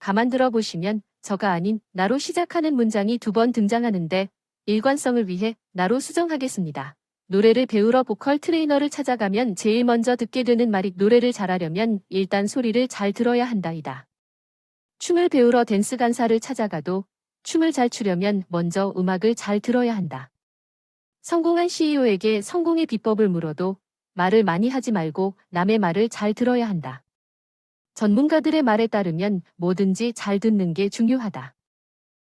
가만 들어보시면 저가 아닌 나로 시작하는 문장이 2번 등장하는데 일관성을 위해 나로 수정하겠습니다. 노래를 배우러 보컬 트레이너를 찾아가면 제일 먼저 듣게 되는 말이 노래를 잘하려면 일단 소리를 잘 들어야 한다이다. 춤을 배우러 댄스 강사를 찾아가도 춤을 잘 추려면 먼저 음악을 잘 들어야 한다. 성공한 CEO에게 성공의 비법을 물어도 말을 많이 하지 말고 남의 말을 잘 들어야 한다. 전문가들의 말에 따르면 뭐든지 잘 듣는 게 중요하다.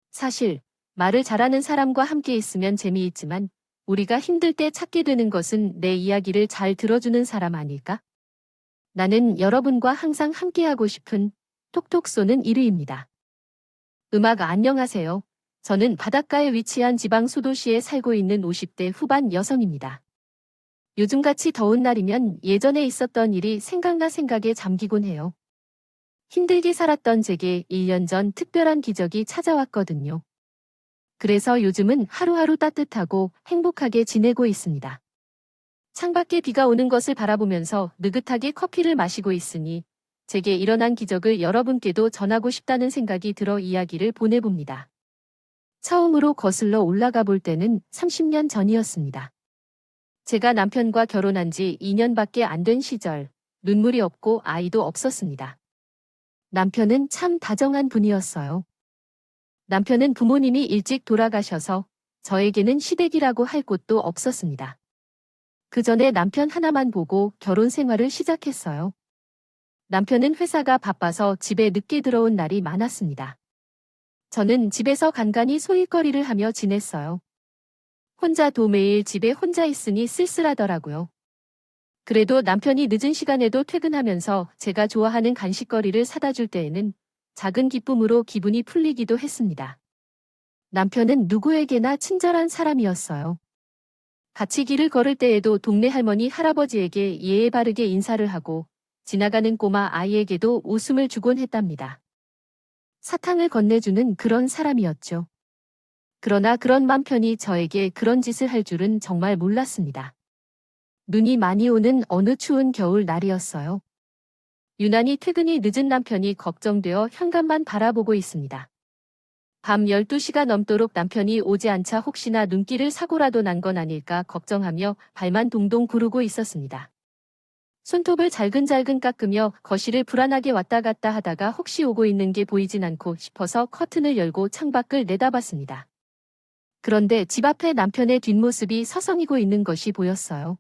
사실 말을 잘하는 사람과 함께 있으면 재미있지만 우리가 힘들 때 찾게 되는 것은 내 이야기를 잘 들어주는 사람 아닐까? 나는 여러분과 항상 함께하고 싶은 톡톡 쏘는 1위입니다. 음악 안녕하세요. 저는 바닷가에 위치한 지방 소도시에 살고 있는 50대 후반 여성입니다. 요즘같이 더운 날이면 예전에 있었던 일이 생각나 생각에 잠기곤 해요. 힘들게 살았던 제게 1년 전 특별한 기적이 찾아왔거든요. 그래서 요즘은 하루하루 따뜻하고 행복하게 지내고 있습니다. 창밖에 비가 오는 것을 바라보면서 느긋하게 커피를 마시고 있으니 제게 일어난 기적을 여러분께도 전하고 싶다는 생각이 들어 이야기를 보내봅니다. 처음으로 거슬러 올라가 볼 때는 30년 전이었습니다. 제가 남편과 결혼한 지 2년밖에 안 된 시절, 눈물이 없고 아이도 없었습니다. 남편은 참 다정한 분이었어요. 남편은 부모님이 일찍 돌아가셔서 저에게는 시댁이라고 할 곳도 없었습니다. 그 전에 남편 하나만 보고 결혼 생활을 시작했어요. 남편은 회사가 바빠서 집에 늦게 들어온 날이 많았습니다. 저는 집에서 간간히 소일거리를 하며 지냈어요. 혼자도 매일 집에 혼자 있으니 쓸쓸하더라고요. 그래도 남편이 늦은 시간에도 퇴근하면서 제가 좋아하는 간식거리를 사다 줄 때에는 작은 기쁨으로 기분이 풀리기도 했습니다. 남편은 누구에게나 친절한 사람이었어요. 같이 길을 걸을 때에도 동네 할머니 할아버지에게 예의 바르게 인사를 하고 지나가는 꼬마 아이에게도 웃음을 주곤 했답니다. 사탕을 건네주는 그런 사람이었죠. 그러나 그런 남편이 저에게 그런 짓을 할 줄은 정말 몰랐습니다. 눈이 많이 오는 어느 추운 겨울 날이었어요. 유난히 퇴근이 늦은 남편이 걱정되어 현관만 바라보고 있습니다. 밤 12시가 넘도록 남편이 오지 않자 혹시나 눈길을 사고라도 난 건 아닐까 걱정하며 발만 동동 구르고 있었습니다. 손톱을 잘근잘근 깎으며 거실을 불안하게 왔다 갔다 하다가 혹시 오고 있는 게 보이진 않고 싶어서 커튼을 열고 창밖을 내다봤습니다. 그런데 집 앞에 남편의 뒷모습이 서성이고 있는 것이 보였어요.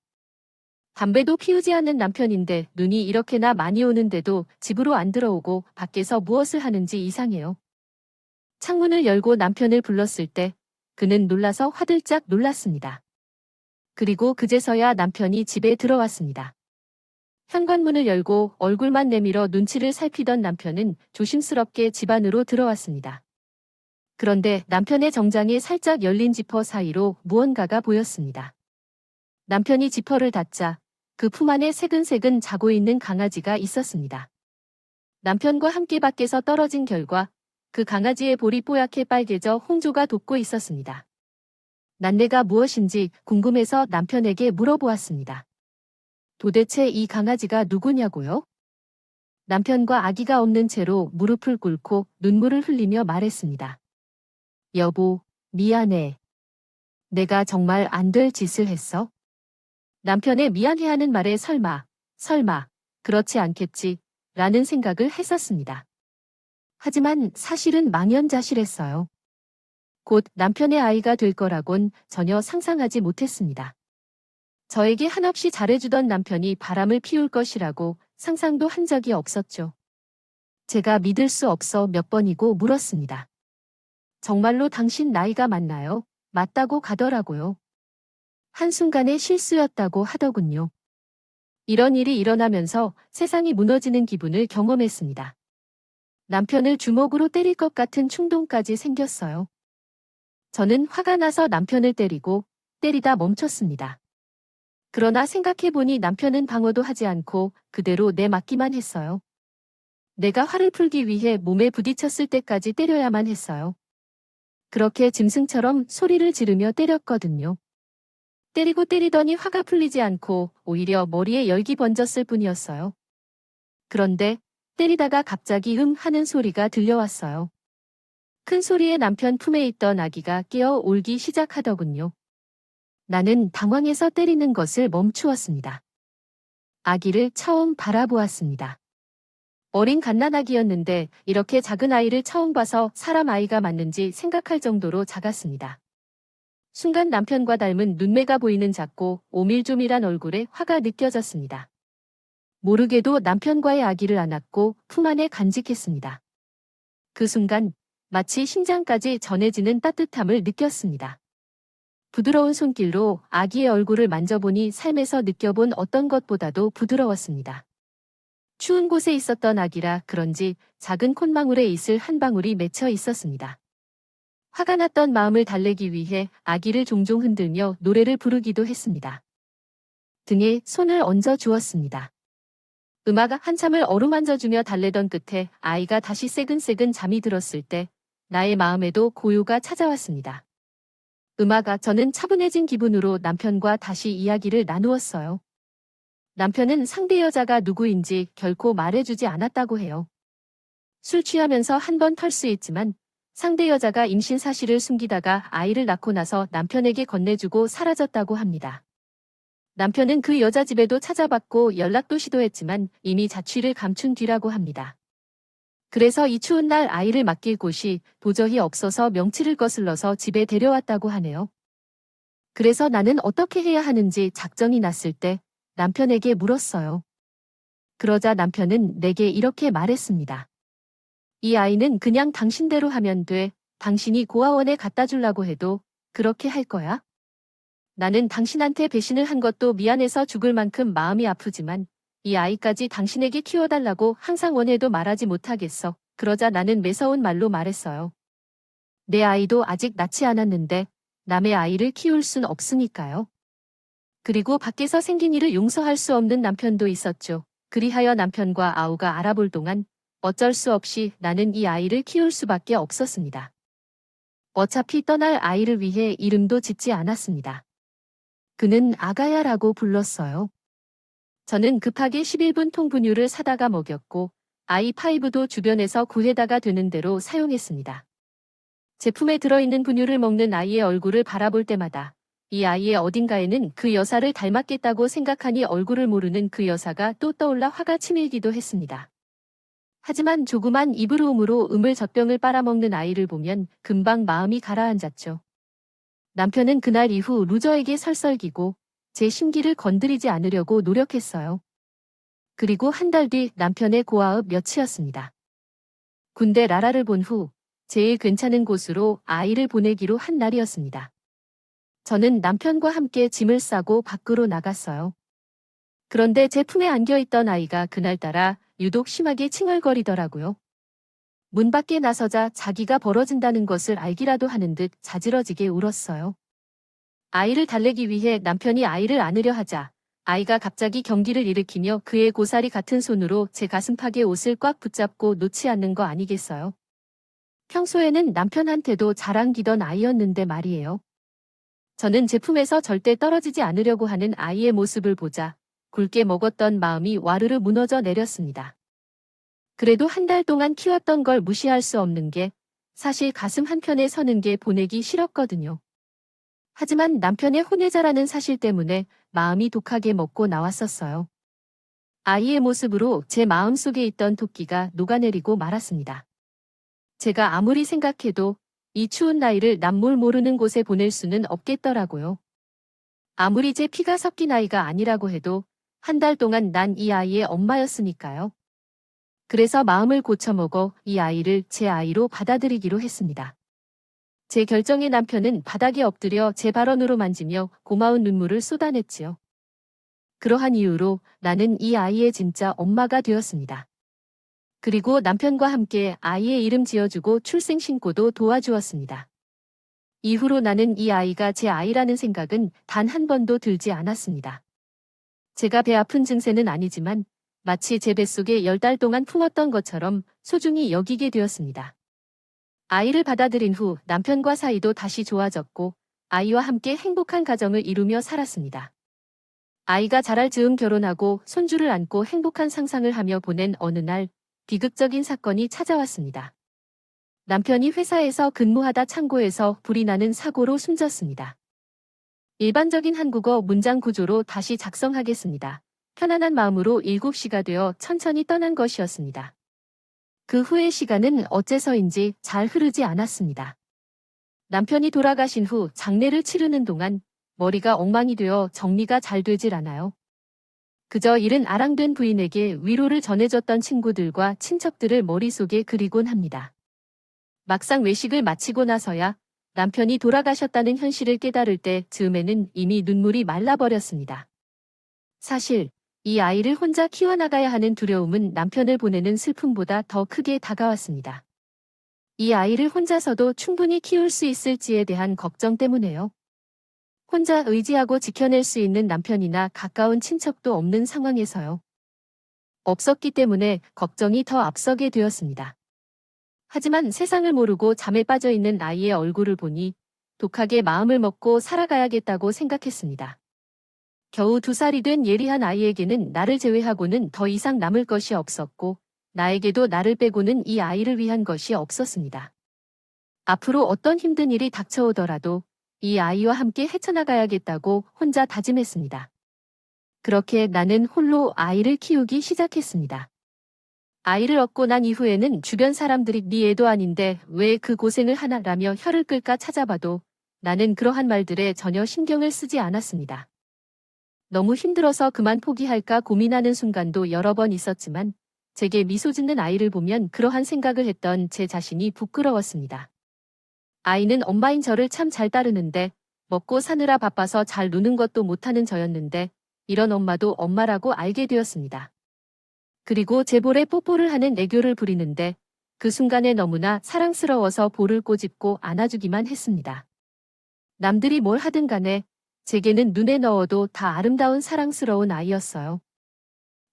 담배도 피우지 않는 남편인데 눈이 이렇게나 많이 오는데도 집으로 안 들어오고 밖에서 무엇을 하는지 이상해요. 창문을 열고 남편을 불렀을 때 그는 놀라서 화들짝 놀랐습니다. 그리고 그제서야 남편이 집에 들어왔습니다. 현관문을 열고 얼굴만 내밀어 눈치를 살피던 남편은 조심스럽게 집 안으로 들어왔습니다. 그런데 남편의 정장에 살짝 열린 지퍼 사이로 무언가가 보였습니다. 남편이 지퍼를 닫자 그 품 안에 새근새근 자고 있는 강아지가 있었습니다. 남편과 함께 밖에서 떨어진 결과 그 강아지의 볼이 뽀얗게 빨개져 홍조가 돋고 있었습니다. 난내가 무엇인지 궁금해서 남편에게 물어보았습니다. 도대체 이 강아지가 누구냐고요? 남편과 아기가 없는 채로 무릎을 꿇고 눈물을 흘리며 말했습니다. 여보, 미안해. 내가 정말 안 될 짓을 했어? 남편의 미안해하는 말에 설마, 그렇지 않겠지, 라는 생각을 했었습니다. 하지만 사실은 망연자실했어요. 곧 남편의 아이가 될 거라곤 전혀 상상하지 못했습니다. 저에게 한없이 잘해주던 남편이 바람을 피울 것이라고 상상도 한 적이 없었죠. 제가 믿을 수 없어 몇 번이고 물었습니다. 정말로 당신 나이가 맞나요? 맞다고 가더라고요. 한순간의 실수였다고 하더군요. 이런 일이 일어나면서 세상이 무너지는 기분을 경험했습니다. 남편을 주먹으로 때릴 것 같은 충동까지 생겼어요. 저는 화가 나서 남편을 때리다 멈췄습니다. 그러나 생각해보니 남편은 방어도 하지 않고 그대로 내맞기만 했어요. 내가 화를 풀기 위해 몸에 부딪혔을 때까지 때려야만 했어요. 그렇게 짐승처럼 소리를 지르며 때렸거든요. 때리고 때리더니 화가 풀리지 않고 오히려 머리에 열기 번졌을 뿐이었어요. 그런데 때리다가 갑자기 하는 소리가 들려왔어요. 큰 소리에 남편 품에 있던 아기가 깨어 울기 시작하더군요. 나는 당황해서 때리는 것을 멈추었습니다. 아기를 처음 바라보았습니다. 어린 갓난아기였는데 이렇게 작은 아이를 처음 봐서 사람 아이가 맞는지 생각할 정도로 작았습니다. 순간 남편과 닮은 눈매가 보이는 작고 오밀조밀한 얼굴에 화가 느껴졌습니다. 모르게도 남편과의 아기를 안았고 품 안에 간직했습니다. 그 순간 마치 심장까지 전해지는 따뜻함을 느꼈습니다. 부드러운 손길로 아기의 얼굴을 만져보니 삶에서 느껴본 어떤 것보다도 부드러웠습니다. 추운 곳에 있었던 아기라 그런지 작은 콧망울에 이슬 한 방울이 맺혀 있었습니다. 화가 났던 마음을 달래기 위해 아기를 종종 흔들며 노래를 부르기도 했습니다. 등에 손을 얹어 주었습니다. 음아가 한참을 어루만져주며 달래던 끝에 아이가 다시 새근새근 잠이 들었을 때 나의 마음에도 고요가 찾아왔습니다. 음아가 저는 차분해진 기분으로 남편과 다시 이야기를 나누었어요. 남편은 상대 여자가 누구인지 결코 말해주지 않았다고 해요. 술 취하면서 한 번 털 수 있지만 상대 여자가 임신 사실을 숨기다가 아이를 낳고 나서 남편에게 건네주고 사라졌다고 합니다. 남편은 그 여자 집에도 찾아봤고 연락도 시도했지만 이미 자취를 감춘 뒤라고 합니다. 그래서 이 추운 날 아이를 맡길 곳이 도저히 없어서 명치를 거슬러서 집에 데려왔다고 하네요. 그래서 나는 어떻게 해야 하는지 작정이 났을 때 남편에게 물었어요. 그러자 남편은 내게 이렇게 말했습니다. 이 아이는 그냥 당신대로 하면 돼. 당신이 고아원에 갖다 주려고 해도 그렇게 할 거야? 나는 당신한테 배신을 한 것도 미안해서 죽을 만큼 마음이 아프지만 이 아이까지 당신에게 키워달라고 항상 원해도 말하지 못하겠어. 그러자 나는 매서운 말로 말했어요. 내 아이도 아직 낳지 않았는데 남의 아이를 키울 순 없으니까요. 그리고 밖에서 생긴 일을 용서할 수 없는 남편도 있었죠. 그리하여 남편과 아우가 알아볼 동안 어쩔 수 없이 나는 이 아이를 키울 수밖에 없었습니다. 어차피 떠날 아이를 위해 이름도 짓지 않았습니다. 그는 아가야라고 불렀어요. 저는 급하게 11분 통분유를 사다가 먹였고 아이5도 주변에서 구해다가 되는 대로 사용했습니다. 제품에 들어있는 분유를 먹는 아이의 얼굴을 바라볼 때마다 이 아이의 어딘가에는 그 여사를 닮았겠다고 생각하니 얼굴을 모르는 그 여사가 또 떠올라 화가 치밀기도 했습니다. 하지만 조그만 입으로움으로 젖병을 빨아먹는 아이를 보면 금방 마음이 가라앉았죠. 남편은 그날 이후 루저에게 설설기고 제 심기를 건드리지 않으려고 노력했어요. 그리고 한 달 뒤 남편의 고아읍 몇이었습니다. 군대 라라를 본 후 제일 괜찮은 곳으로 아이를 보내기로 한 날이었습니다. 저는 남편과 함께 짐을 싸고 밖으로 나갔어요. 그런데 제 품에 안겨있던 아이가 그날따라 유독 심하게 칭얼거리더라고요. 문 밖에 나서자 자기가 벌어진다는 것을 알기라도 하는 듯 자지러지게 울었어요. 아이를 달래기 위해 남편이 아이를 안으려 하자 아이가 갑자기 경기를 일으키며 그의 고사리 같은 손으로 제 가슴팍에 옷을 꽉 붙잡고 놓지 않는 거 아니겠어요? 평소에는 남편한테도 잘 안기던 아이였는데 말이에요. 저는 제품에서 절대 떨어지지 않으려고 하는 아이의 모습을 보자 굵게 먹었던 마음이 와르르 무너져 내렸습니다. 그래도 한 달 동안 키웠던 걸 무시할 수 없는 게 사실 가슴 한켠에 서는 게 보내기 싫었거든요. 하지만 남편의 혼외자라는 사실 때문에 마음이 독하게 먹고 나왔었어요. 아이의 모습으로 제 마음속에 있던 토끼가 녹아내리고 말았습니다. 제가 아무리 생각해도 이 추운 나이를 남몰 모르는 곳에 보낼 수는 없겠더라고요. 아무리 제 피가 섞인 아이가 아니라고 해도 한 달 동안 난 이 아이의 엄마였으니까요. 그래서 마음을 고쳐먹어 이 아이를 제 아이로 받아들이기로 했습니다. 제 결정에 남편은 바닥에 엎드려 제 발언으로 만지며 고마운 눈물을 쏟아냈지요. 그러한 이유로 나는 이 아이의 진짜 엄마가 되었습니다. 그리고 남편과 함께 아이의 이름 지어주고 출생 신고도 도와주었습니다. 이후로 나는 이 아이가 제 아이라는 생각은 단 한 번도 들지 않았습니다. 제가 배 아픈 증세는 아니지만 마치 제 뱃속에 10달 동안 품었던 것처럼 소중히 여기게 되었습니다. 아이를 받아들인 후 남편과 사이도 다시 좋아졌고 아이와 함께 행복한 가정을 이루며 살았습니다. 아이가 자랄 즈음 결혼하고 손주를 안고 행복한 상상을 하며 보낸 어느 날 비극적인 사건이 찾아왔습니다. 남편이 회사에서 근무하다 창고에서 불이 나는 사고로 숨졌습니다. 일반적인 한국어 문장 구조로 다시 작성하겠습니다. 편안한 마음으로 7시가 되어 천천히 떠난 것이었습니다. 그 후의 시간은 어째서인지 잘 흐르지 않았습니다. 남편이 돌아가신 후 장례를 치르는 동안 머리가 엉망이 되어 정리가 잘 되질 않아요. 그저 일은 아랑된 부인에게 위로를 전해줬던 친구들과 친척들을 머릿속에 그리곤 합니다. 막상 외식을 마치고 나서야 남편이 돌아가셨다는 현실을 깨달을 때 즈음에는 이미 눈물이 말라버렸습니다. 사실 이 아이를 혼자 키워나가야 하는 두려움은 남편을 보내는 슬픔보다 더 크게 다가왔습니다. 이 아이를 혼자서도 충분히 키울 수 있을지에 대한 걱정 때문에요. 혼자 의지하고 지켜낼 수 있는 남편이나 가까운 친척도 없는 상황에서요. 없었기 때문에 걱정이 더 앞서게 되었습니다. 하지만 세상을 모르고 잠에 빠져 있는 아이의 얼굴을 보니 독하게 마음을 먹고 살아가야겠다고 생각했습니다. 겨우 2살이 된 예리한 아이에게는 나를 제외하고는 더 이상 남을 것이 없었고 나에게도 나를 빼고는 이 아이를 위한 것이 없었습니다. 앞으로 어떤 힘든 일이 닥쳐오더라도 이 아이와 함께 헤쳐나가야겠다고 혼자 다짐했습니다. 그렇게 나는 홀로 아이를 키우기 시작했습니다. 아이를 얻고 난 이후에는 주변 사람들이 네 애도 아닌데 왜 그 고생을 하나라며 혀를 끌까 찾아봐도 나는 그러한 말들에 전혀 신경을 쓰지 않았습니다. 너무 힘들어서 그만 포기할까 고민하는 순간도 여러 번 있었지만 제게 미소 짓는 아이를 보면 그러한 생각을 했던 제 자신이 부끄러웠습니다. 아이는 엄마인 저를 참 잘 따르는데 먹고 사느라 바빠서 잘 노는 것도 못하는 저였는데 이런 엄마도 엄마라고 알게 되었습니다. 그리고 제 볼에 뽀뽀를 하는 애교를 부리는데 그 순간에 너무나 사랑스러워서 볼을 꼬집고 안아주기만 했습니다. 남들이 뭘 하든 간에 제게는 눈에 넣어도 다 아름다운 사랑스러운 아이였어요.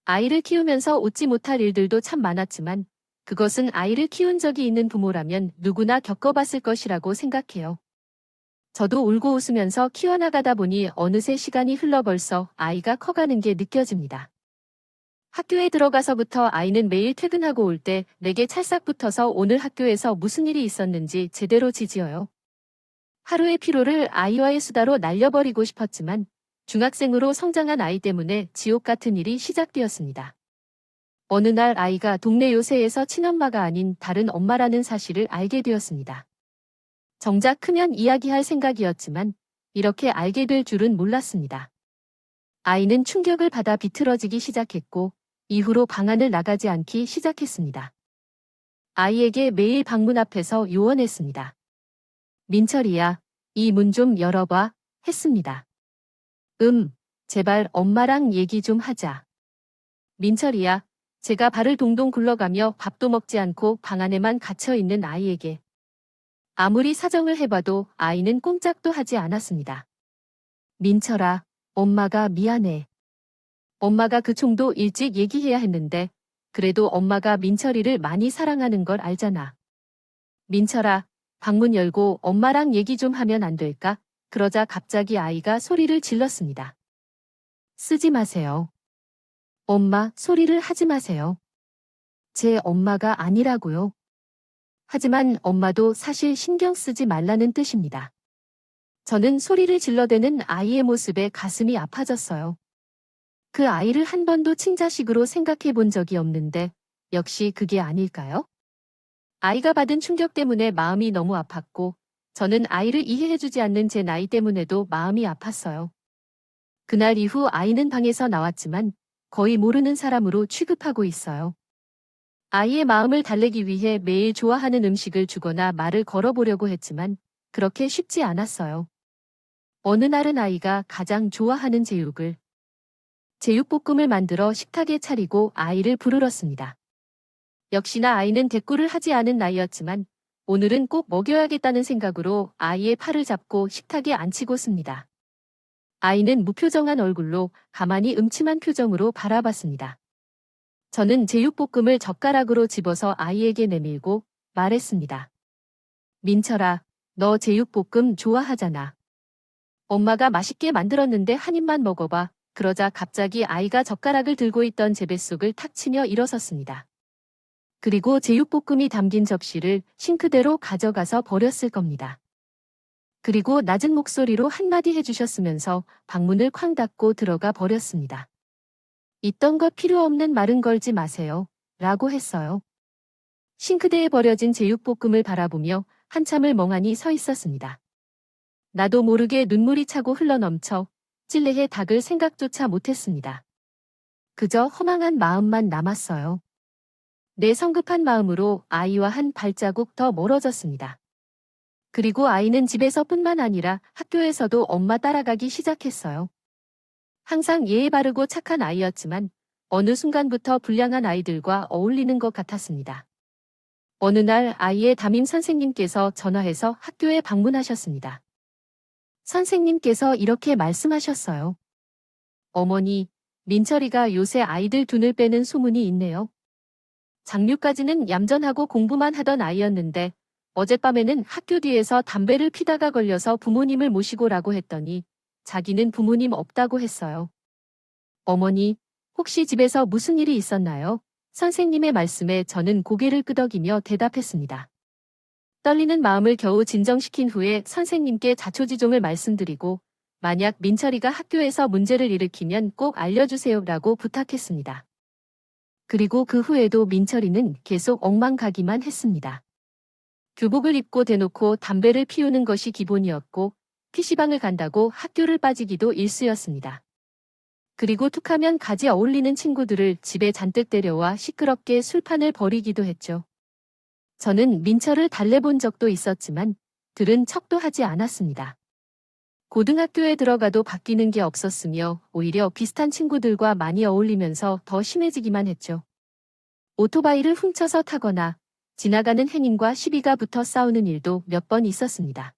아이를 키우면서 웃지 못할 일들도 참 많았지만 그것은 아이를 키운 적이 있는 부모라면 누구나 겪어봤을 것이라고 생각해요. 저도 울고 웃으면서 키워나가다 보니 어느새 시간이 흘러 벌써 아이가 커가는 게 느껴집니다. 학교에 들어가서부터 아이는 매일 퇴근하고 올 때 내게 찰싹 붙어서 오늘 학교에서 무슨 일이 있었는지 제대로 지지어요. 하루의 피로를 아이와의 수다로 날려버리고 싶었지만 중학생으로 성장한 아이 때문에 지옥 같은 일이 시작되었습니다. 어느 날 아이가 동네 요새에서 친엄마가 아닌 다른 엄마라는 사실을 알게 되었습니다. 정작 크면 이야기할 생각이었지만 이렇게 알게 될 줄은 몰랐습니다. 아이는 충격을 받아 비틀어지기 시작했고 이후로 방 안을 나가지 않기 시작했습니다. 아이에게 매일 방문 앞에서 요원했습니다. 민철이야, 이 문 좀 열어봐, 했습니다. 제발 엄마랑 얘기 좀 하자. 민철이야, 제가 발을 동동 굴러가며 밥도 먹지 않고 방 안에만 갇혀있는 아이에게. 아무리 사정을 해봐도 아이는 꼼짝도 하지 않았습니다. 민철아, 엄마가 미안해. 엄마가 그 총도 일찍 얘기해야 했는데 그래도 엄마가 민철이를 많이 사랑하는 걸 알잖아. 민철아, 방문 열고 엄마랑 얘기 좀 하면 안 될까? 그러자 갑자기 아이가 소리를 질렀습니다. 쓰지 마세요. 엄마, 소리를 하지 마세요. 제 엄마가 아니라고요. 하지만 엄마도 사실 신경 쓰지 말라는 뜻입니다. 저는 소리를 질러대는 아이의 모습에 가슴이 아파졌어요. 그 아이를 한 번도 친자식으로 생각해 본 적이 없는데 역시 그게 아닐까요? 아이가 받은 충격 때문에 마음이 너무 아팠고 저는 아이를 이해해주지 않는 제 나이 때문에도 마음이 아팠어요. 그날 이후 아이는 방에서 나왔지만 거의 모르는 사람으로 취급하고 있어요. 아이의 마음을 달래기 위해 매일 좋아하는 음식을 주거나 말을 걸어보려고 했지만 그렇게 쉽지 않았어요. 어느 날은 아이가 가장 좋아하는 제육볶음을 만들어 식탁에 차리고 아이를 부르렀습니다. 역시나 아이는 대꾸를 하지 않은 나이였지만 오늘은 꼭 먹여야겠다는 생각으로 아이의 팔을 잡고 식탁에 앉히고습니다. 아이는 무표정한 얼굴로 가만히 음침한 표정으로 바라봤습니다. 저는 제육볶음을 젓가락으로 집어서 아이에게 내밀고 말했습니다. 민철아, 너 제육볶음 좋아하잖아. 엄마가 맛있게 만들었는데 한 입만 먹어봐. 그러자 갑자기 아이가 젓가락을 들고 있던 제 뱃속을 탁 치며 일어섰습니다. 그리고 제육볶음이 담긴 접시를 싱크대로 가져가서 버렸을 겁니다. 그리고 낮은 목소리로 한마디 해주셨으면서 방문을 쾅 닫고 들어가 버렸습니다. 있던 것 필요 없는 말은 걸지 마세요. 라고 했어요. 싱크대에 버려진 제육볶음을 바라보며 한참을 멍하니 서 있었습니다. 나도 모르게 눈물이 차고 흘러넘쳐 찔레에 닦을 생각조차 못했습니다. 그저 허망한 마음만 남았어요. 내 성급한 마음으로 아이와 한 발자국 더 멀어졌습니다. 그리고 아이는 집에서뿐만 아니라 학교에서도 엄마 따라가기 시작했어요. 항상 예의 바르고 착한 아이였지만 어느 순간부터 불량한 아이들과 어울리는 것 같았습니다. 어느 날 아이의 담임 선생님께서 전화해서 학교에 방문하셨습니다. 선생님께서 이렇게 말씀하셨어요. 어머니, 민철이가 요새 아이들 눈을 빼는 소문이 있네요. 장류까지는 얌전하고 공부만 하던 아이였는데 어젯밤에는 학교 뒤에서 담배를 피다가 걸려서 부모님을 모시고라고 했더니 자기는 부모님 없다고 했어요. 어머니, 혹시 집에서 무슨 일이 있었나요? 선생님의 말씀에 저는 고개를 끄덕이며 대답했습니다. 떨리는 마음을 겨우 진정시킨 후에 선생님께 자초지종을 말씀드리고 만약 민철이가 학교에서 문제를 일으키면 꼭 알려주세요라고 부탁했습니다. 그리고 그 후에도 민철이는 계속 엉망가기만 했습니다. 교복을 입고 대놓고 담배를 피우는 것이 기본이었고 PC방을 간다고 학교를 빠지기도 일쑤였습니다. 그리고 툭하면 가지 어울리는 친구들을 집에 잔뜩 데려와 시끄럽게 술판을 벌이기도 했죠. 저는 민철을 달래본 적도 있었지만 들은 척도 하지 않았습니다. 고등학교에 들어가도 바뀌는 게 없었으며 오히려 비슷한 친구들과 많이 어울리면서 더 심해지기만 했죠. 오토바이를 훔쳐서 타거나 지나가는 행인과 시비가 붙어 싸우는 일도 몇 번 있었습니다.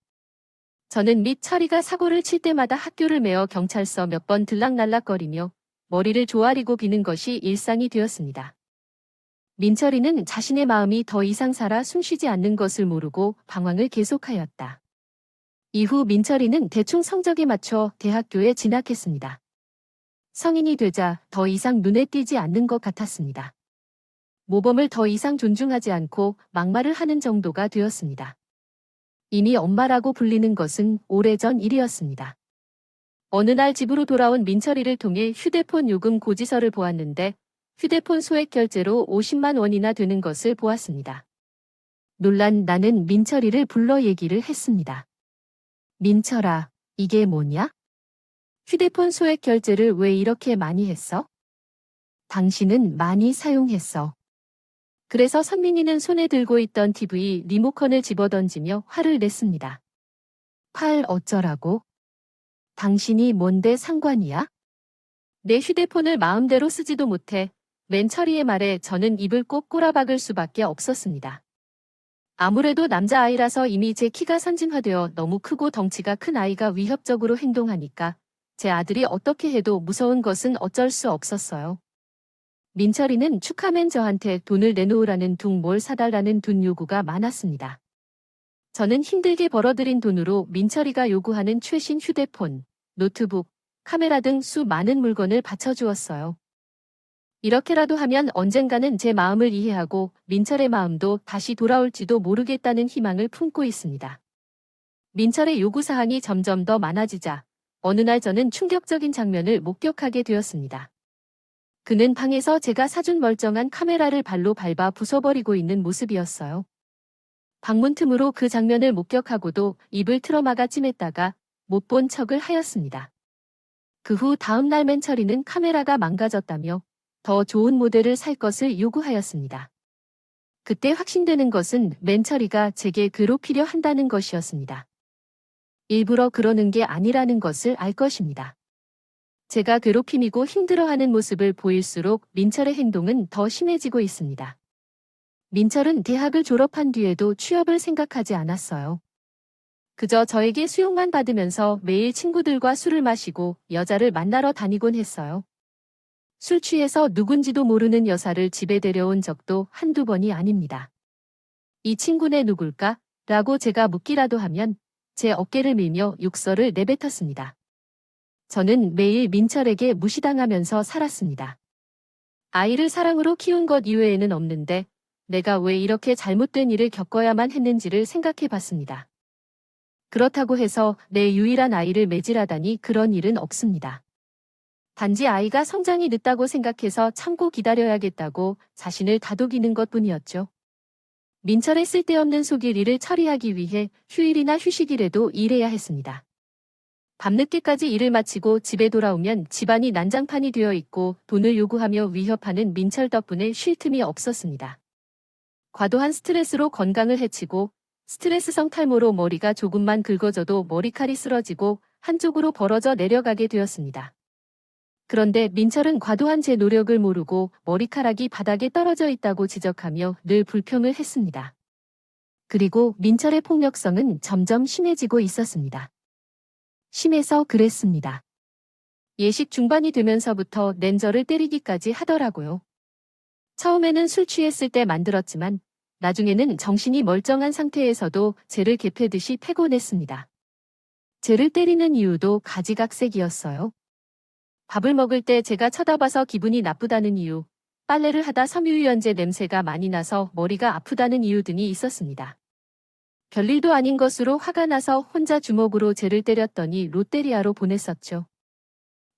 저는 민철이가 사고를 칠 때마다 학교를 메어 경찰서 몇 번 들락날락거리며 머리를 조아리고 비는 것이 일상이 되었습니다. 민철이는 자신의 마음이 더 이상 살아 숨쉬지 않는 것을 모르고 방황을 계속하였다. 이후 민철이는 대충 성적에 맞춰 대학교에 진학했습니다. 성인이 되자 더 이상 눈에 띄지 않는 것 같았습니다. 모범을 더 이상 존중하지 않고 막말을 하는 정도가 되었습니다. 이미 엄마라고 불리는 것은 오래전 일이었습니다. 어느 날 집으로 돌아온 민철이를 통해 휴대폰 요금 고지서를 보았는데 휴대폰 소액 결제로 50만 원이나 되는 것을 보았습니다. 놀란 나는 민철이를 불러 얘기를 했습니다. 민철아, 이게 뭐냐? 휴대폰 소액 결제를 왜 이렇게 많이 했어? 당신은 많이 사용했어. 그래서 선민이는 손에 들고 있던 TV 리모컨을 집어던지며 화를 냈습니다. 팔 어쩌라고? 당신이 뭔데 상관이야? 내 휴대폰을 마음대로 쓰지도 못해 맨 처리의 말에 저는 입을 꼭 꼬라박을 수밖에 없었습니다. 아무래도 남자아이라서 이미 제 키가 선진화되어 너무 크고 덩치가 큰 아이가 위협적으로 행동하니까 제 아들이 어떻게 해도 무서운 것은 어쩔 수 없었어요. 민철이는 축하면 저한테 돈을 내놓으라는 둥 뭘 사달라는 돈 요구가 많았습니다. 저는 힘들게 벌어들인 돈으로 민철이가 요구하는 최신 휴대폰, 노트북, 카메라 등 수많은 물건을 바쳐주었어요. 이렇게라도 하면 언젠가는 제 마음을 이해하고 민철의 마음도 다시 돌아올지도 모르겠다는 희망을 품고 있습니다. 민철의 요구사항이 점점 더 많아지자 어느 날 저는 충격적인 장면을 목격하게 되었습니다. 그는 방에서 제가 사준 멀쩡한 카메라를 발로 밟아 부숴버리고 있는 모습이었어요. 방문 틈으로 그 장면을 목격하고도 입을 틀어막아 찜했다가 못 본 척을 하였습니다. 그 후 다음 날 맨철이는 카메라가 망가졌다며 더 좋은 모델을 살 것을 요구하였습니다. 그때 확신되는 것은 맨철이가 제게 괴롭히려 한다는 것이었습니다. 일부러 그러는 게 아니라는 것을 알 것입니다. 제가 괴롭힘이고 힘들어하는 모습을 보일수록 민철의 행동은 더 심해지고 있습니다. 민철은 대학을 졸업한 뒤에도 취업을 생각하지 않았어요. 그저 저에게 수용만 받으면서 매일 친구들과 술을 마시고 여자를 만나러 다니곤 했어요. 술 취해서 누군지도 모르는 여사를 집에 데려온 적도 한두 번이 아닙니다. 이 친구네 누굴까? 라고 제가 묻기라도 하면 제 어깨를 밀며 욕설을 내뱉었습니다. 저는 매일 민철에게 무시당하면서 살았습니다. 아이를 사랑으로 키운 것 이외에는 없는데 내가 왜 이렇게 잘못된 일을 겪어야만 했는지를 생각해 봤습니다. 그렇다고 해서 내 유일한 아이를 매질하다니 그런 일은 없습니다. 단지 아이가 성장이 늦다고 생각해서 참고 기다려야겠다고 자신을 다독이는 것뿐이었죠. 민철의 쓸데없는 속일 일을 처리하기 위해 휴일이나 휴식일에도 일해야 했습니다. 밤늦게까지 일을 마치고 집에 돌아오면 집안이 난장판이 되어 있고 돈을 요구하며 위협하는 민철 덕분에 쉴 틈이 없었습니다. 과도한 스트레스로 건강을 해치고 스트레스성 탈모로 머리가 조금만 긁어져도 머리칼이 쓰러지고 한쪽으로 벌어져 내려가게 되었습니다. 그런데 민철은 과도한 제 노력을 모르고 머리카락이 바닥에 떨어져 있다고 지적하며 늘 불평을 했습니다. 그리고 민철의 폭력성은 점점 심해지고 있었습니다. 심해서 그랬습니다. 예식 중반이 되면서부터 낸저를 때리기까지 하더라고요. 처음에는 술 취했을 때 만들었지만 나중에는 정신이 멀쩡한 상태에서도 쟤를 개패듯이 패고 냈습니다. 쟤를 때리는 이유도 가지각색이었어요. 밥을 먹을 때 제가 쳐다봐서 기분이 나쁘다는 이유, 빨래를 하다 섬유유연제 냄새가 많이 나서 머리가 아프다는 이유 등이 있었습니다. 별일도 아닌 것으로 화가 나서 혼자 주먹으로 쟤를 때렸더니 롯데리아로 보냈었죠.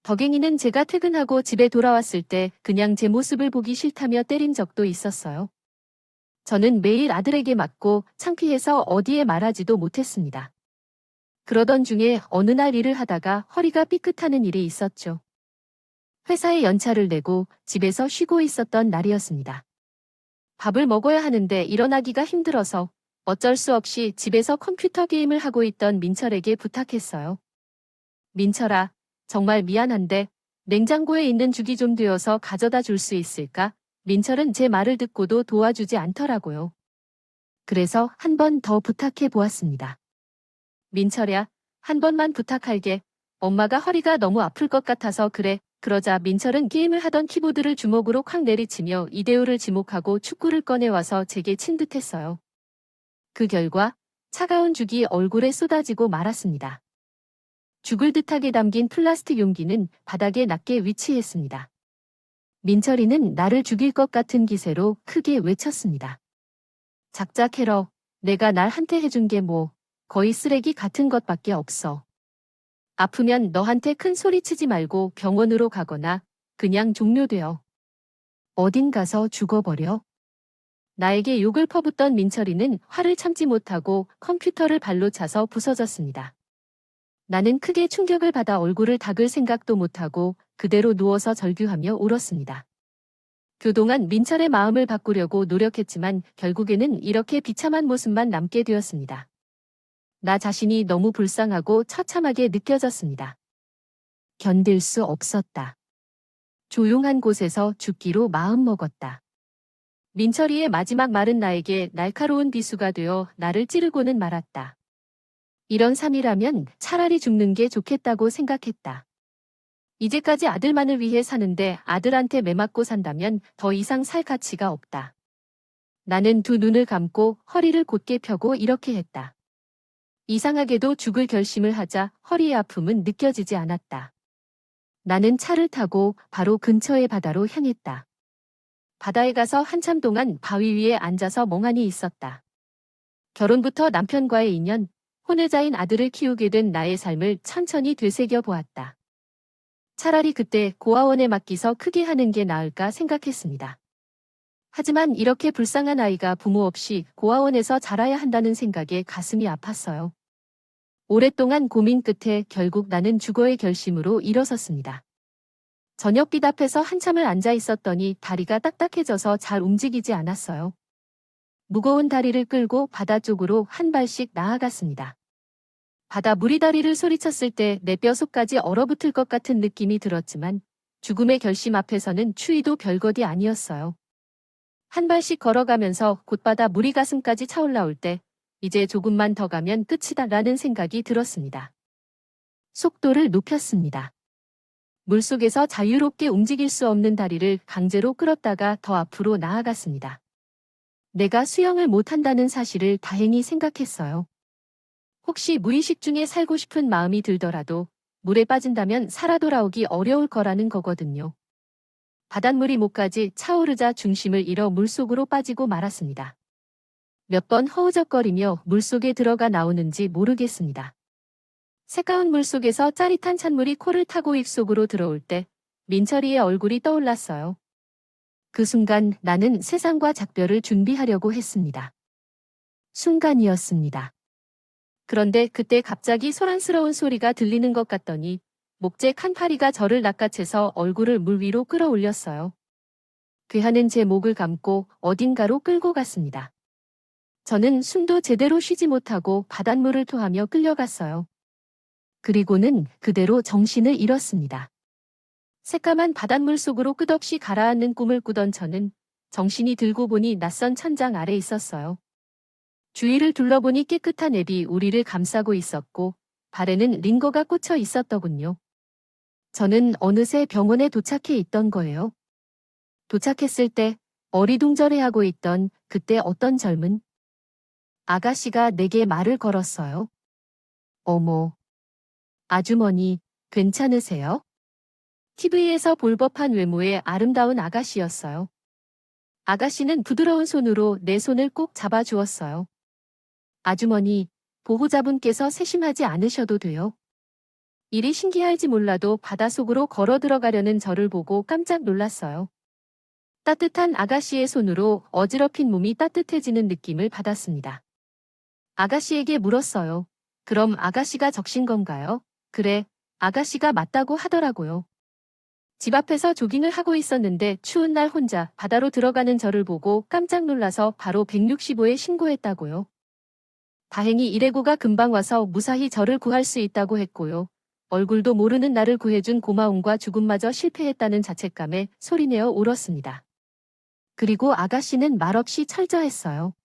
덕행이는 제가 퇴근하고 집에 돌아왔을 때 그냥 제 모습을 보기 싫다며 때린 적도 있었어요. 저는 매일 아들에게 맞고 창피해서 어디에 말하지도 못했습니다. 그러던 중에 어느 날 일을 하다가 허리가 삐끗하는 일이 있었죠. 회사에 연차를 내고 집에서 쉬고 있었던 날이었습니다. 밥을 먹어야 하는데 일어나기가 힘들어서 어쩔 수 없이 집에서 컴퓨터 게임을 하고 있던 민철에게 부탁했어요. 민철아, 정말 미안한데 냉장고에 있는 죽이 좀 되어서 가져다 줄 수 있을까? 민철은 제 말을 듣고도 도와주지 않더라고요. 그래서 한 번 더 부탁해 보았습니다. 민철야, 한 번만 부탁할게. 엄마가 허리가 너무 아플 것 같아서 그래. 그러자 민철은 게임을 하던 키보드를 주먹으로 콱 내리치며 이대호를 지목하고 축구를 꺼내와서 제게 친 듯했어요. 그 결과 차가운 죽이 얼굴에 쏟아지고 말았습니다. 죽을 듯하게 담긴 플라스틱 용기는 바닥에 낮게 위치했습니다. 민철이는 나를 죽일 것 같은 기세로 크게 외쳤습니다. 작자 캐러, 내가 날한테 해준 게 뭐, 거의 쓰레기 같은 것밖에 없어. 아프면 너한테 큰 소리 치지 말고 병원으로 가거나 그냥 종료되어. 어딘 가서 죽어버려. 나에게 욕을 퍼붓던 민철이는 화를 참지 못하고 컴퓨터를 발로 차서 부서졌습니다. 나는 크게 충격을 받아 얼굴을 닦을 생각도 못하고 그대로 누워서 절규하며 울었습니다. 그동안 민철의 마음을 바꾸려고 노력했지만 결국에는 이렇게 비참한 모습만 남게 되었습니다. 나 자신이 너무 불쌍하고 처참하게 느껴졌습니다. 견딜 수 없었다. 조용한 곳에서 죽기로 마음먹었다. 민철이의 마지막 말은 나에게 날카로운 비수가 되어 나를 찌르고는 말았다. 이런 삶이라면 차라리 죽는 게 좋겠다고 생각했다. 이제까지 아들만을 위해 사는데 아들한테 매맞고 산다면 더 이상 살 가치가 없다. 나는 두 눈을 감고 허리를 곧게 펴고 이렇게 했다. 이상하게도 죽을 결심을 하자 허리의 아픔은 느껴지지 않았다. 나는 차를 타고 바로 근처의 바다로 향했다. 바다에 가서 한참 동안 바위 위에 앉아서 멍하니 있었다. 결혼부터 남편과의 인연, 혼외자인 아들을 키우게 된 나의 삶을 천천히 되새겨 보았다. 차라리 그때 고아원에 맡기서 크게 하는 게 나을까 생각했습니다. 하지만 이렇게 불쌍한 아이가 부모 없이 고아원에서 자라야 한다는 생각에 가슴이 아팠어요. 오랫동안 고민 끝에 결국 나는 죽어의 결심으로 일어섰습니다. 저녁빛 앞에서 한참을 앉아 있었더니 다리가 딱딱해져서 잘 움직이지 않았어요. 무거운 다리를 끌고 바다 쪽으로 한 발씩 나아갔습니다. 바다 물이 다리를 소리쳤을 때 내 뼈속까지 얼어붙을 것 같은 느낌이 들었지만 죽음의 결심 앞에서는 추위도 별것이 아니었어요. 한 발씩 걸어가면서 곧바다 물이 가슴까지 차올라올 때 이제 조금만 더 가면 끝이다라는 생각이 들었습니다. 속도를 높였습니다. 물속에서 자유롭게 움직일 수 없는 다리를 강제로 끌었다가 더 앞으로 나아갔습니다. 내가 수영을 못한다는 사실을 다행히 생각했어요. 혹시 무의식 중에 살고 싶은 마음이 들더라도 물에 빠진다면 살아 돌아오기 어려울 거라는 거거든요. 바닷물이 목까지 차오르자 중심을 잃어 물속으로 빠지고 말았습니다. 몇 번 허우적거리며 물속에 들어가 나오는지 모르겠습니다. 새까운 물속에서 짜릿한 찬물이 코를 타고 입속으로 들어올 때 민철이의 얼굴이 떠올랐어요. 그 순간 나는 세상과 작별을 준비하려고 했습니다. 순간이었습니다. 그런데 그때 갑자기 소란스러운 소리가 들리는 것 같더니 목재 칸파리가 저를 낚아채서 얼굴을 물 위로 끌어올렸어요. 괴한은 제 목을 감고 어딘가로 끌고 갔습니다. 저는 숨도 제대로 쉬지 못하고 바닷물을 토하며 끌려갔어요. 그리고는 그대로 정신을 잃었습니다. 새까만 바닷물 속으로 끝없이 가라앉는 꿈을 꾸던 저는 정신이 들고 보니 낯선 천장 아래 있었어요. 주위를 둘러보니 깨끗한 앱이 우리를 감싸고 있었고 발에는 링거가 꽂혀 있었더군요. 저는 어느새 병원에 도착해 있던 거예요. 도착했을 때 어리둥절해하고 있던 그때 어떤 젊은 아가씨가 내게 말을 걸었어요. 어머, 아주머니, 괜찮으세요? TV에서 볼 법한 외모의 아름다운 아가씨였어요. 아가씨는 부드러운 손으로 내 손을 꼭 잡아주었어요. 아주머니, 보호자분께서 세심하지 않으셔도 돼요. 일이 신기할지 몰라도 바닷속으로 걸어 들어가려는 저를 보고 깜짝 놀랐어요. 따뜻한 아가씨의 손으로 어지럽힌 몸이 따뜻해지는 느낌을 받았습니다. 아가씨에게 물었어요. 그럼 아가씨가 적신 건가요? 그래, 아가씨가 맞다고 하더라고요. 집 앞에서 조깅을 하고 있었는데 추운 날 혼자 바다로 들어가는 저를 보고 깜짝 놀라서 바로 165에 신고했다고요. 다행히 119가 금방 와서 무사히 저를 구할 수 있다고 했고요. 얼굴도 모르는 나를 구해준 고마움과 죽음마저 실패했다는 자책감에 소리내어 울었습니다. 그리고 아가씨는 말없이 철저했어요.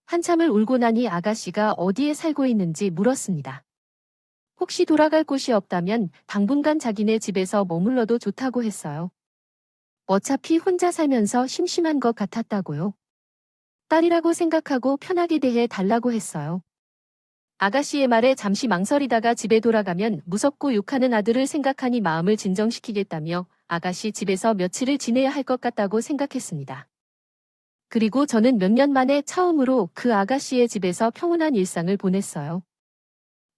한참을 울고 나니 아가씨가 어디에 살고 있는지 물었습니다. 혹시 돌아갈 곳이 없다면 당분간 자기네 집에서 머물러도 좋다고 했어요. 어차피 혼자 살면서 심심한 것 같았다고요. 딸이라고 생각하고 편하게 대해 달라고 했어요. 아가씨의 말에 잠시 망설이다가 집에 돌아가면 무섭고 욕하는 아들을 생각하니 마음을 진정시키겠다며 아가씨 집에서 며칠을 지내야 할 것 같다고 생각했습니다. 그리고 저는 몇 년 만에 처음으로 그 아가씨의 집에서 평온한 일상을 보냈어요.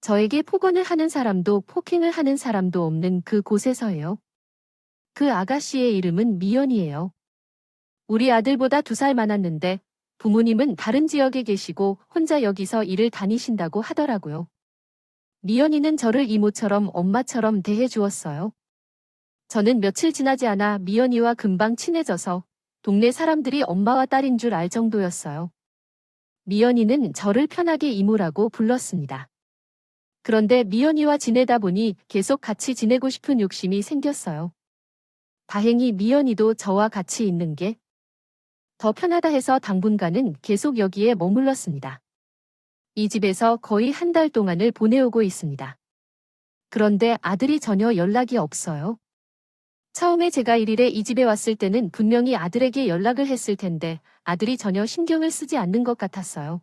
저에게 폭언을 하는 사람도 폭행을 하는 사람도 없는 그 곳에서예요. 그 아가씨의 이름은 미연이에요. 우리 아들보다 2살 많았는데 부모님은 다른 지역에 계시고 혼자 여기서 일을 다니신다고 하더라고요. 미연이는 저를 이모처럼 엄마처럼 대해주었어요. 저는 며칠 지나지 않아 미연이와 금방 친해져서 동네 사람들이 엄마와 딸인 줄 알 정도였어요. 미연이는 저를 편하게 이모라고 불렀습니다. 그런데 미연이와 지내다 보니 계속 같이 지내고 싶은 욕심이 생겼어요. 다행히 미연이도 저와 같이 있는 게 더 편하다 해서 당분간은 계속 여기에 머물렀습니다. 이 집에서 거의 한 달 동안을 보내오고 있습니다. 그런데 아들이 전혀 연락이 없어요. 처음에 제가 1일에 이 집에 왔을 때는 분명히 아들에게 연락을 했을 텐데 아들이 전혀 신경을 쓰지 않는 것 같았어요.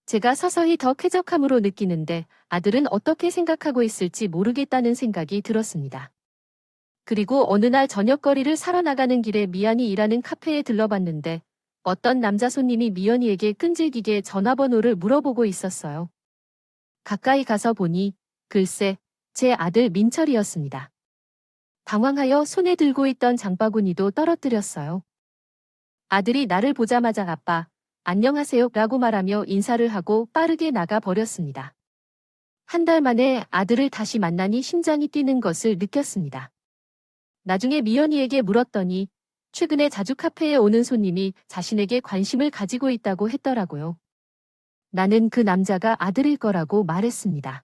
제가 서서히 더 쾌적함으로 느끼는데 아들은 어떻게 생각하고 있을지 모르겠다는 생각이 들었습니다. 그리고 어느 날 저녁거리를 사러 나가는 길에 미연이 일하는 카페에 들러봤는데 어떤 남자 손님이 미연이에게 끈질기게 전화번호를 물어보고 있었어요. 가까이 가서 보니 글쎄 제 아들 민철이었습니다. 당황하여 손에 들고 있던 장바구니도 떨어뜨렸어요. 아들이 나를 보자마자 아빠, 안녕하세요 라고 말하며 인사를 하고 빠르게 나가 버렸습니다. 한 달 만에 아들을 다시 만나니 심장이 뛰는 것을 느꼈습니다. 나중에 미연이에게 물었더니 최근에 자주 카페에 오는 손님이 자신에게 관심을 가지고 있다고 했더라고요. 나는 그 남자가 아들일 거라고 말했습니다.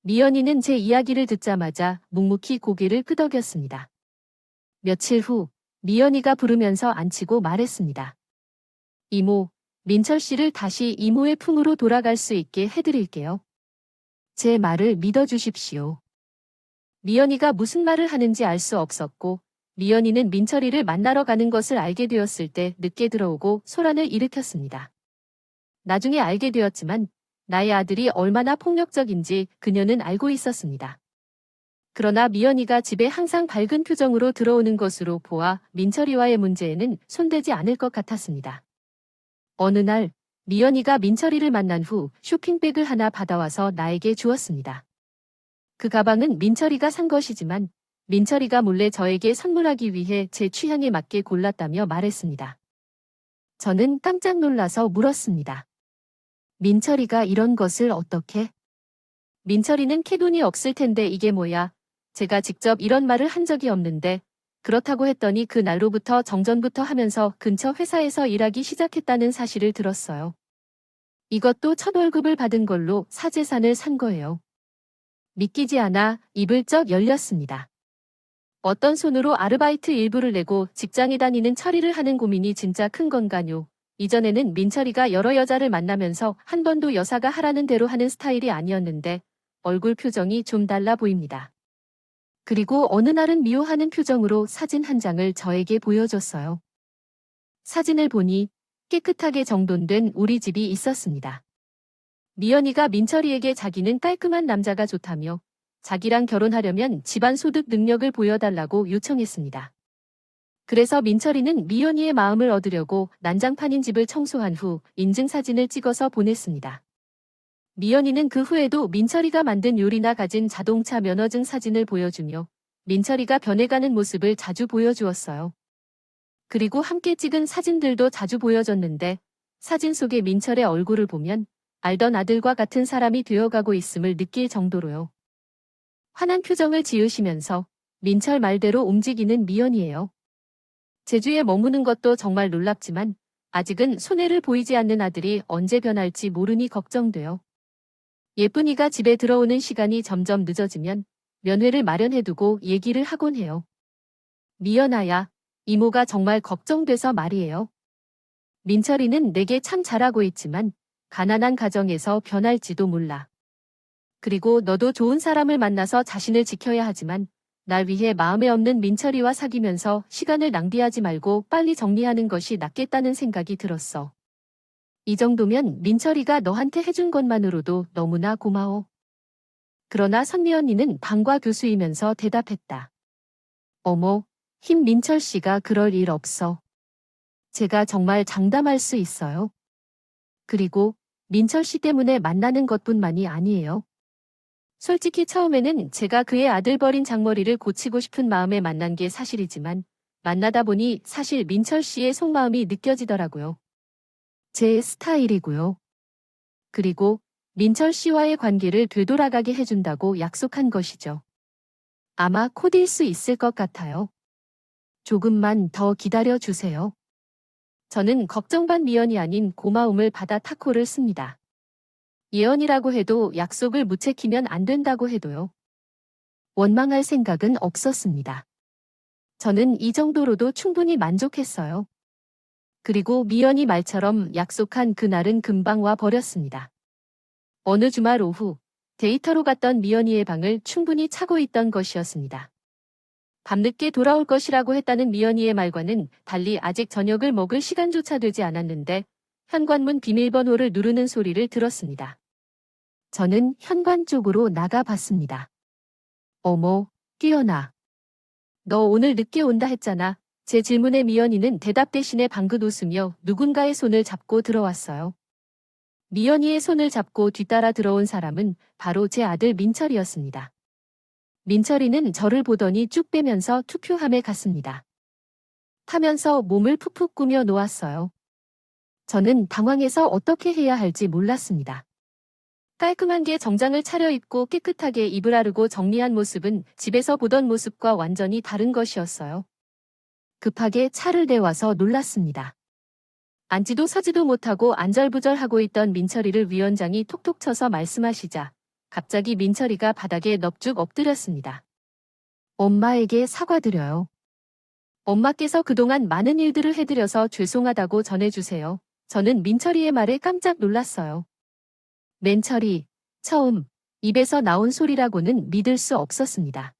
미연이는 제 이야기를 듣자마자 묵묵히 고개를 끄덕였습니다. 며칠 후 미연이가 부르면서 앉히고 말했습니다. 이모, 민철 씨를 다시 이모의 품으로 돌아갈 수 있게 해드릴게요. 제 말을 믿어주십시오. 미연이가 무슨 말을 하는지 알 수 없었고 미연이는 민철이를 만나러 가는 것을 알게 되었을 때 늦게 들어오고 소란을 일으켰습니다. 나중에 알게 되었지만 나의 아들이 얼마나 폭력적인지 그녀는 알고 있었습니다. 그러나 미연이가 집에 항상 밝은 표정으로 들어오는 것으로 보아 민철이와의 문제에는 손대지 않을 것 같았습니다. 어느 날 미연이가 민철이를 만난 후 쇼핑백을 하나 받아와서 나에게 주었습니다. 그 가방은 민철이가 산 것이지만 민철이가 몰래 저에게 선물하기 위해 제 취향에 맞게 골랐다며 말했습니다. 저는 깜짝 놀라서 물었습니다. 민철이가 이런 것을 어떻게? 민철이는 캐돈이 없을 텐데 이게 뭐야? 제가 직접 이런 말을 한 적이 없는데 그렇다고 했더니 그 날로부터 정전부터 하면서 근처 회사에서 일하기 시작했다는 사실을 들었어요. 이것도 첫 월급을 받은 걸로 사재산을 산 거예요. 믿기지 않아 입을 쩍 열렸습니다. 어떤 손으로 아르바이트 일부를 내고 직장에 다니는 철이를 하는 고민이 진짜 큰 건가뇨. 이전에는 민철이가 여러 여자를 만나면서 한 번도 여사가 하라는 대로 하는 스타일이 아니었는데 얼굴 표정이 좀 달라 보입니다. 그리고 어느 날은 미워하는 표정으로 사진 한 장을 저에게 보여줬어요. 사진을 보니 깨끗하게 정돈된 우리 집이 있었습니다. 미연이가 민철이에게 자기는 깔끔한 남자가 좋다며 자기랑 결혼하려면 집안 소득 능력을 보여달라고 요청했습니다. 그래서 민철이는 미연이의 마음을 얻으려고 난장판인 집을 청소한 후 인증사진을 찍어서 보냈습니다. 미연이는 그 후에도 민철이가 만든 요리나 가진 자동차 면허증 사진을 보여주며 민철이가 변해가는 모습을 자주 보여주었어요. 그리고 함께 찍은 사진들도 자주 보여줬는데 사진 속의 민철의 얼굴을 보면 알던 아들과 같은 사람이 되어가고 있음을 느낄 정도로요. 환한 표정을 지으시면서 민철 말대로 움직이는 미연이에요. 제주에 머무는 것도 정말 놀랍지만 아직은 손해를 보이지 않는 아들이 언제 변할지 모르니 걱정돼요. 예쁜이가 집에 들어오는 시간이 점점 늦어지면 면회를 마련해두고 얘기를 하곤 해요. 미연아야, 이모가 정말 걱정돼서 말이에요. 민철이는 내게 참 잘하고 있지만 가난한 가정에서 변할지도 몰라. 그리고 너도 좋은 사람을 만나서 자신을 지켜야 하지만 날 위해 마음에 없는 민철이와 사귀면서 시간을 낭비하지 말고 빨리 정리하는 것이 낫겠다는 생각이 들었어. 이 정도면 민철이가 너한테 해준 것만으로도 너무나 고마워. 그러나 선미 언니는 방과 교수이면서 대답했다. 어머, 김민철 씨가 그럴 일 없어. 제가 정말 장담할 수 있어요. 그리고 민철 씨 때문에 만나는 것뿐만이 아니에요. 솔직히 처음에는 제가 그의 아들 버린 장머리를 고치고 싶은 마음에 만난 게 사실이지만 만나다 보니 사실 민철 씨의 속마음이 느껴지더라고요. 제 스타일이고요. 그리고 민철 씨와의 관계를 되돌아가게 해준다고 약속한 것이죠. 아마 코디일 수 있을 것 같아요. 조금만 더 기다려 주세요. 저는 걱정 반 미연이 아닌 고마움을 받아 타코를 씁니다. 예언이라고 해도 약속을 못 지키면 안 된다고 해도요. 원망할 생각은 없었습니다. 저는 이 정도로도 충분히 만족했어요. 그리고 미연이 말처럼 약속한 그날은 금방 와 버렸습니다. 어느 주말 오후 데이터로 갔던 미연이의 방을 충분히 차고 있던 것이었습니다. 밤늦게 돌아올 것이라고 했다는 미연이의 말과는 달리 아직 저녁을 먹을 시간조차 되지 않았는데 현관문 비밀번호를 누르는 소리를 들었습니다. 저는 현관 쪽으로 나가봤습니다. 어머, 뛰어나. 너 오늘 늦게 온다 했잖아. 제 질문에 미연이는 대답 대신에 방긋 웃으며 누군가의 손을 잡고 들어왔어요. 미연이의 손을 잡고 뒤따라 들어온 사람은 바로 제 아들 민철이었습니다. 민철이는 저를 보더니 쭉 빼면서 투표함에 갔습니다. 타면서 몸을 푹푹 꾸며 놓았어요. 저는 당황해서 어떻게 해야 할지 몰랐습니다. 깔끔한 게 정장을 차려입고 깨끗하게 이불 아르고 정리한 모습은 집에서 보던 모습과 완전히 다른 것이었어요. 급하게 차를 대와서 놀랐습니다. 앉지도 서지도 못하고 안절부절하고 있던 민철이를 위원장이 톡톡 쳐서 말씀하시자 갑자기 민철이가 바닥에 넙죽 엎드렸습니다. 엄마에게 사과드려요. 엄마께서 그동안 많은 일들을 해드려서 죄송하다고 전해주세요. 저는 민철이의 말에 깜짝 놀랐어요. 맨철이 처음 입에서 나온 소리라고는 믿을 수 없었습니다.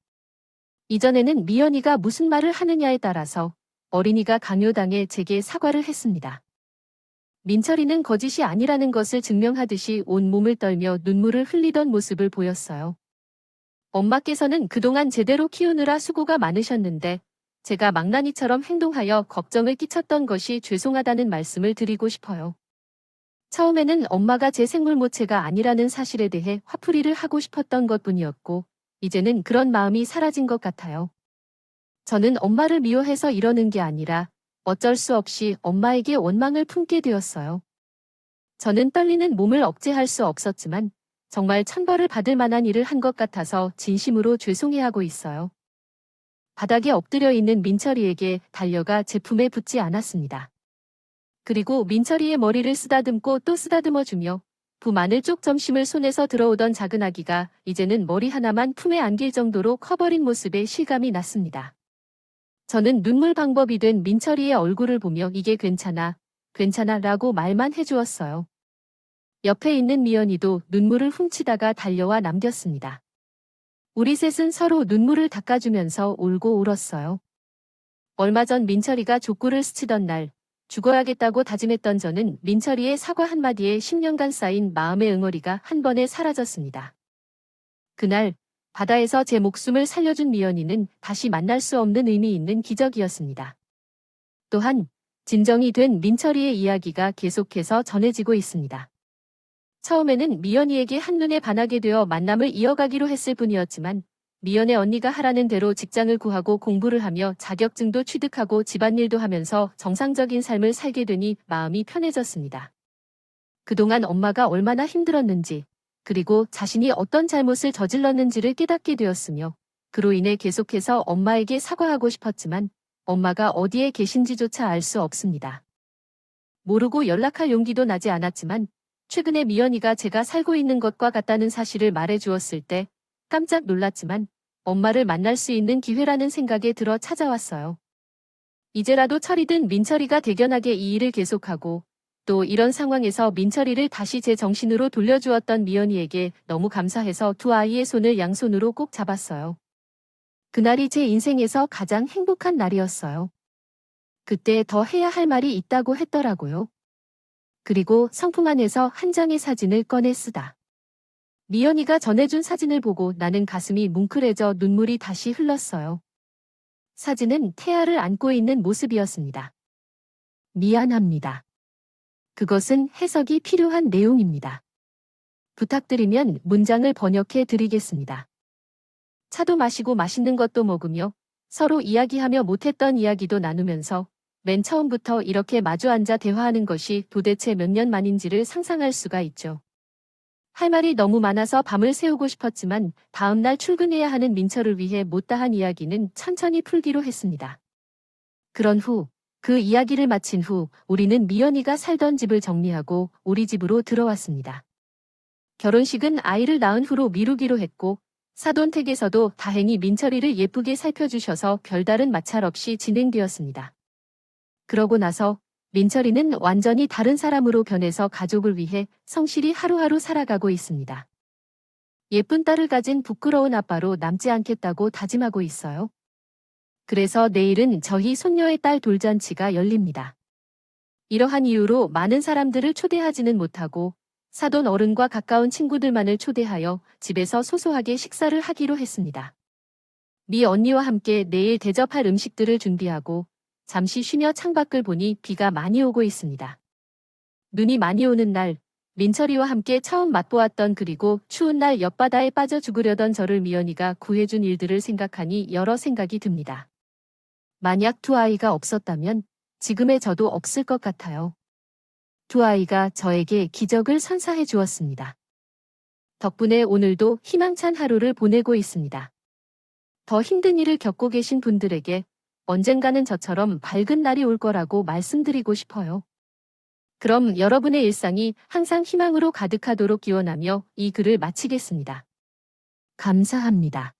이전에는 미연이가 무슨 말을 하느냐에 따라서 어린이가 강요당해 제게 사과를 했습니다. 민철이는 거짓이 아니라는 것을 증명하듯이 온몸을 떨며 눈물을 흘리던 모습을 보였어요. 엄마께서는 그동안 제대로 키우느라 수고가 많으셨는데 제가 망나니처럼 행동하여 걱정을 끼쳤던 것이 죄송하다는 말씀을 드리고 싶어요. 처음에는 엄마가 제 생물모체가 아니라는 사실에 대해 화풀이를 하고 싶었던 것뿐이었고 이제는 그런 마음이 사라진 것 같아요. 저는 엄마를 미워해서 이러는 게 아니라 어쩔 수 없이 엄마에게 원망을 품게 되었어요. 저는 떨리는 몸을 억제할 수 없었지만 정말 천벌을 받을 만한 일을 한 것 같아서 진심으로 죄송해하고 있어요. 바닥에 엎드려 있는 민철이에게 달려가 제품에 붙지 않았습니다. 그리고 민철이의 머리를 쓰다듬고 또 쓰다듬어주며 부 마늘 쪽 점심을 손에서 들어오던 작은 아기가 이제는 머리 하나만 품에 안길 정도로 커버린 모습에 실감이 났습니다. 저는 눈물 방법이 된 민철이의 얼굴을 보며 이게 괜찮아, 괜찮아 라고 말만 해주었어요. 옆에 있는 미연이도 눈물을 훔치다가 달려와 남겼습니다. 우리 셋은 서로 눈물을 닦아주면서 울고 울었어요. 얼마 전 민철이가 족구를 스치던 날 죽어야겠다고 다짐했던 저는 민철이의 사과 한마디에 10년간 쌓인 마음의 응어리가 한 번에 사라졌습니다. 그날 바다에서 제 목숨을 살려준 미연이는 다시 만날 수 없는 의미 있는 기적이었습니다. 또한 진정이 된 민철이의 이야기가 계속해서 전해지고 있습니다. 처음에는 미연이에게 한눈에 반하게 되어 만남을 이어가기로 했을 뿐이었지만 미연의 언니가 하라는 대로 직장을 구하고 공부를 하며 자격증도 취득하고 집안일도 하면서 정상적인 삶을 살게 되니 마음이 편해졌습니다. 그동안 엄마가 얼마나 힘들었는지 그리고 자신이 어떤 잘못을 저질렀는지를 깨닫게 되었으며 그로 인해 계속해서 엄마에게 사과하고 싶었지만 엄마가 어디에 계신지조차 알 수 없습니다. 모르고 연락할 용기도 나지 않았지만 최근에 미연이가 제가 살고 있는 것과 같다는 사실을 말해주었을 때 깜짝 놀랐지만 엄마를 만날 수 있는 기회라는 생각에 들어 찾아왔어요. 이제라도 철이 든 민철이가 대견하게 이 일을 계속하고 또 이런 상황에서 민철이를 다시 제 정신으로 돌려주었던 미연이에게 너무 감사해서 두 아이의 손을 양손으로 꼭 잡았어요. 그날이 제 인생에서 가장 행복한 날이었어요. 그때 더 해야 할 말이 있다고 했더라고요. 그리고 상품 안에서 한 장의 사진을 꺼내 쓰다. 미연이가 전해준 사진을 보고 나는 가슴이 뭉클해져 눈물이 다시 흘렀어요. 사진은 태아를 안고 있는 모습이었습니다. 미안합니다. 그것은 해석이 필요한 내용입니다. 부탁드리면 문장을 번역해 드리겠습니다. 차도 마시고 맛있는 것도 먹으며 서로 이야기하며 못했던 이야기도 나누면서 맨 처음부터 이렇게 마주 앉아 대화하는 것이 도대체 몇 년 만인지를 상상할 수가 있죠. 할 말이 너무 많아서 밤을 새우고 싶었지만 다음날 출근해야 하는 민철을 위해 못다한 이야기는 천천히 풀기로 했습니다. 그런 후, 그 이야기를 마친 후 우리는 미연이가 살던 집을 정리하고 우리 집으로 들어왔습니다. 결혼식은 아이를 낳은 후로 미루기로 했고 사돈댁에서도 다행히 민철이를 예쁘게 살펴주셔서 별다른 마찰 없이 진행되었습니다. 그러고 나서 민철이는 완전히 다른 사람으로 변해서 가족을 위해 성실히 하루하루 살아가고 있습니다. 예쁜 딸을 가진 부끄러운 아빠로 남지 않겠다고 다짐하고 있어요. 그래서 내일은 저희 손녀의 딸 돌잔치가 열립니다. 이러한 이유로 많은 사람들을 초대하지는 못하고 사돈 어른과 가까운 친구들만을 초대하여 집에서 소소하게 식사를 하기로 했습니다. 미 언니와 함께 내일 대접할 음식들을 준비하고 잠시 쉬며 창밖을 보니 비가 많이 오고 있습니다. 눈이 많이 오는 날, 민철이와 함께 처음 맛보았던 그리고 추운 날 옆바다에 빠져 죽으려던 저를 미연이가 구해준 일들을 생각하니 여러 생각이 듭니다. 만약 두 아이가 없었다면 지금의 저도 없을 것 같아요. 두 아이가 저에게 기적을 선사해 주었습니다. 덕분에 오늘도 희망찬 하루를 보내고 있습니다. 더 힘든 일을 겪고 계신 분들에게 언젠가는 저처럼 밝은 날이 올 거라고 말씀드리고 싶어요. 그럼 여러분의 일상이 항상 희망으로 가득하도록 기원하며 이 글을 마치겠습니다. 감사합니다.